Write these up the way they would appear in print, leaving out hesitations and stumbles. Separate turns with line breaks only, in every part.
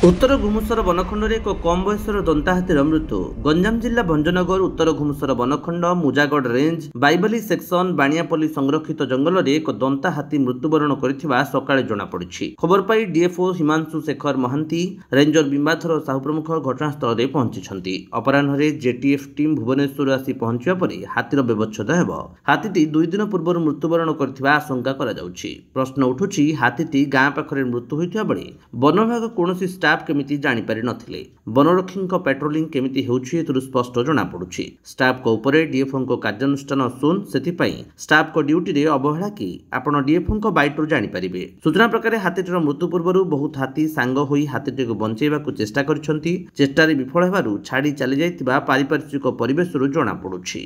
उत्तर घुमुसर बनखंड एक कम बयसर दंताहातीर मृत्यु। गंजाम जिला भंजनगर उत्तर घुमुसर बनखंड मुजागढ़ रेंज बाइबली सेक्शन बाणियापल्ली संरक्षित जंगल में एक दंताहाती मृत्युवरण कर सकाळे जଣାपड़ी। खबर पाई डीएफओ हिमांशु शेखर महांती रेंजर बिंबाधर साहू प्रमुख घटनास्थल में पहुंची। अपराह्न जेटीएफ टीम भुवनेश्वर आसी पहुंचा पर हाथीर व्यवच्छेद हेब। हाथीटी 2 दिन पूर्व मृत्युवरण कर आशंका प्रश्न उठुछि हाथीटी गाँ पाखरे मृत्यु होइथिबा बेले वन विभाग कौनसी स्टाफ केमिति जानी पारि नथिले। वनरक्षी पेट्रोलिंग केमिति हेउछि एतरु स्पष्ट जना पड़ुछि। स्टाफ को ऊपर डीएफओ को कार्यानुष्ठान शून सेथिपाई स्टाफ को ड्यूटी रे अवहेला कि आपण डीएफओ को बाइटरु जानी पारिबे। सूचना प्रकार हाथीटीर मृत्यु पूर्व बहुत हाथी सांग होई हाथीटी को बंचेबाकू चेष्टा करछन्ती। चेष्टारे विफल हेबारु छाड़ी चली जाइतिबा पारिपार्श्विक परिवेशरु जना पड़ुछि।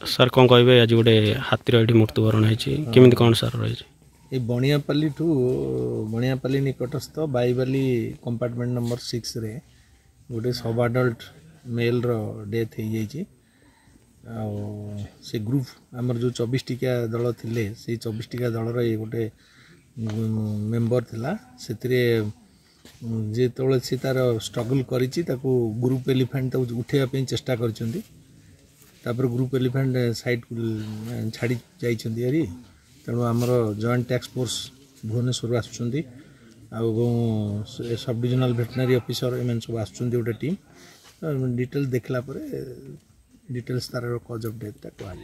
सर कौन कहे आज गोटे हाथीर ये मृत्युवरण होमी कौन सर रही
ये बणियापल्ली ठू बणियापल्ली निकटस्थ बाइबली कंपार्टमेंट नंबर 6 रे गोटे सब अडल्ट मेल रो डेथ हो जाइए। से ग्रुप आमर जो 24 टिका दल थिले से 24 टिका दल रे गोटे मेंबर थिला सेतिरे जेतोले से तार स्ट्रगल करिछि ताको ग्रुप एलिफेंट उठेया पे चेष्टा करछन्ती। तापर ग्रुप एलिफेंट साइड छाड़ी जाइछन्ती हरी। तेणु आमर जॉइंट टैक्स फोर्स भुवनेश्वर आसुँच sub divisional veterinary officer M सब आसुँच गोटे टीम डिटेल देखला डिटेल्स तार कज ऑफ डेथ कह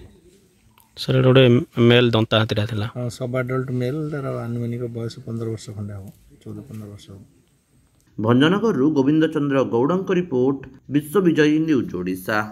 सर गोटे मेल दंता हाथीरा थिला।
हाँ सब अडल्ट मेल तार आनुमानिक बयस 15 वर्ष खंडे हम 14-15 वर्ष हम।
भंजनगर गोविंद चंद्र गौड़ रिपोर्ट विश्व विजयी न्यूज ओडिशा।